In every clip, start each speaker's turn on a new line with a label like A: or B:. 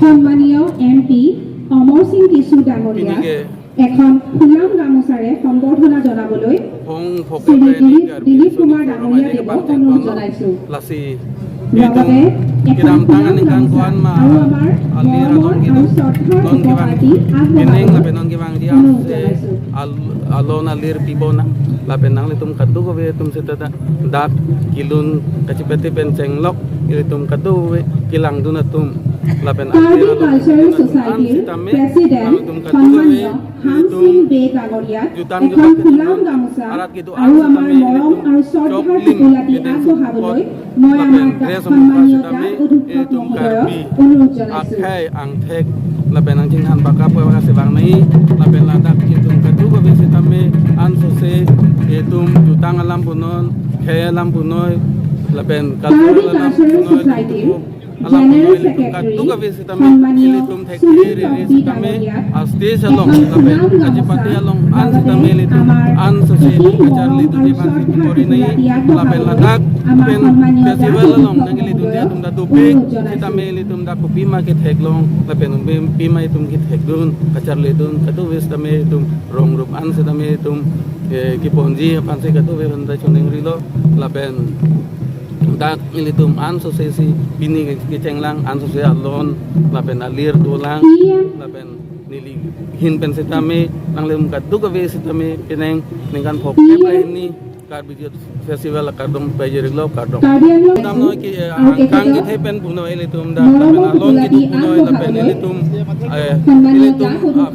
A: সম্মানীয় এমপি অমৰ সিং কিছু ডাঙৰীয়া এখন ফুলাম গামোচাৰে সম্বৰ্ধনা জনাবলৈ শ্ৰী দিলীপ কুমাৰ ডাঙৰীয়া দেৱক অনুৰোধ জনাইছো। লগতে এখন ফুলাম গামোচা আৰু আমাৰ মৰমৰ আৰু শ্ৰদ্ধাৰ উপহাৰটি আগবঢ়াবলৈ অনুৰোধ জনাইছো।
B: alon alir pibona lapen nang litum kadu ko be tum setata dak kilun kacipete penceng lok ilitum kadu we kilang dunatum lapen
A: Karbi Cultural Society President সম্মানীয় হামসিং বে ডাঙৰীয়া এখন ফুলাম গামোচা আৰু আমাৰ মৰম আৰু শ্ৰদ্ধাৰ টোপোলাটি আগবঢ়াবলৈ মই আমাৰ সম্মানীয় দাস অধ্যক্ষ মহোদয়ক অনুৰোধ জনাইছো।
B: akhai angthek lapen ang jinghan baka po kasi bang nai lapen ladak kitum kadu ko be setame ansose etum jutang alam punon khay alam punoy lapen
A: Karbi Cultural Society General Secretary সম্মানীয় সুনীল টপি ডাঙৰীয়া এখন ফুলাম গামোচা লগতে আমাৰ এটি মৰম আৰু শ্ৰদ্ধাৰ টোপোলাটি আগবঢ়াবলৈ আমাৰ সম্মানীয় দাস অধ্যক্ষ মহোদয়ক অনুৰোধ জনাইছো।
B: litum da ko pima ke theklong lapen pima itum ki thekdun kachar lidun kadu wis tame itum rong rup an se tame itum ki ponji pan se kadu we banda choning rilo lapen dak ilitum an so se si bini ki chenglang an so se alon lapen alir dolang lapen nili hin pen se tame nang lem kadu ka we se tame pineng ningkan phok ini Karbi festival kardom pejiriglo kardom namno ki kang ki thepen puno elitum da alon ki puno lapen elitum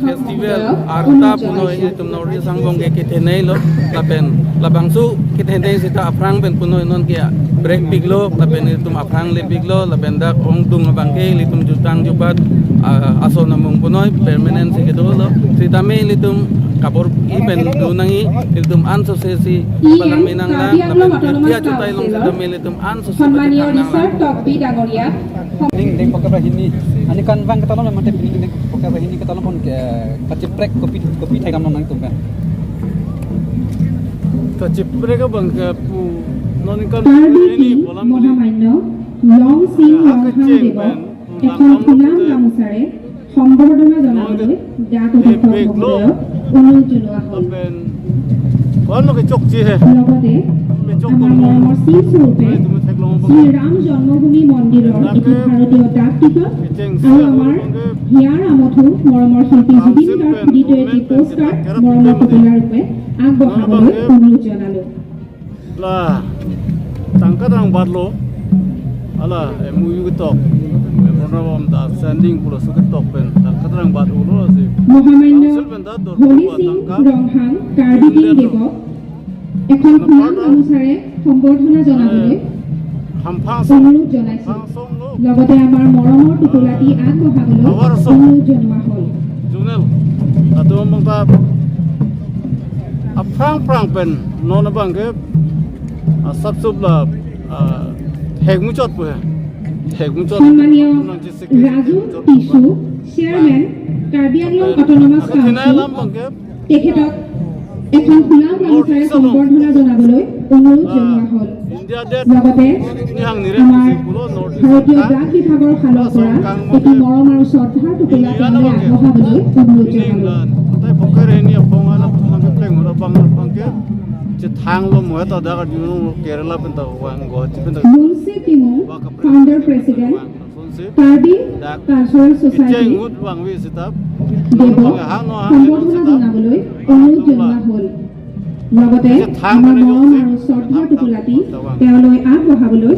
B: festival arta puno elitum nori sangbong ki thenei lo lapen labangsu ki thenei sita aprang pen puno non ki break biglo lapen elitum aprang le biglo lapen da ong tung bangke elitum jutang jubat aso namung puno permanent se kedo lo sita me elitum kapor ipen dunangi elitum anso sesi palang minang lang lapen dia jutai long sita me elitum anso
A: সম্মানীয় Richard টপি ডাঙৰীয়া
C: Ning ding pagka hini ani kan bang katalon naman te pining ding pagka hini katalon pon ke kaciprek kopi thai kam nang tum kan
B: kaciprek bang ke pu non kan
A: ini মহামান্য লং সিং লংহাং দেৱক এখন ফুলাম গামোচাৰে সম্বৰ্ধনা জনাবলৈ দাস অধ্যক্ষ মহোদয়ক অনুৰোধ জনোৱা হ'ল। লগতে আমাৰ মৰমৰ শিল স্বৰূপে শ্ৰীৰাম জন্মভূমি মন্দিৰৰ এটি ভাৰতীয় ডাক টিকট আৰু আমাৰ হিয়াৰ আমঠু মৰমৰ শিল্পী জুবিন গাৰ্গ খোদিত এটি পোষ্ট কাৰ্ড মৰমৰ টোপোলা ৰূপে আগবঢ়াবলৈ অনুৰোধ জনালোঁ।
D: Tangkatang barlo ala MUU ketok memorandum da standing pula suketok pen tangkatang bar ulo ase
A: মহামান্য হলি সিং ৰংহাং কাৰ্বি কিং দেৱক এখন ফুলাম গামোচাৰে সম্বৰ্ধনা জনাবলৈ অনুৰোধ জনাইছো। লগতে আমাৰ মৰমৰ টোপোলাটি আগবঢ়াবলৈ অনুৰোধ জনোৱা হ'ল।
D: Junel atau mangta aprang pen nona bangke sabsubla hegmuchot po hegmuchot
A: সম্মানীয় Raju tissue chairman Karbi Anglong autonomous council তেখেতক এখন ফুলাম গামোচাৰে সম্বৰ্ধনা জনাবলৈ অনুৰোধ জনোৱা হ'ল। লগতে আমাৰ ভাৰতীয় ডাক বিভাগৰ ফালৰ পৰা এটি মৰম আৰু শ্ৰদ্ধাৰ টোপোলা তেওঁলৈ আগবঢ়াবলৈ অনুৰোধ জনালোঁ। Munchi Timung founder president Karbi cultural society দেৱক সম্বৰ্ধনা জনাবলৈ অনুৰোধ জনোৱা হ'ল। লগতে আমাৰ মৰম আৰু শ্ৰদ্ধাৰ টোপোলাটি তেওঁলৈ আগবঢ়াবলৈ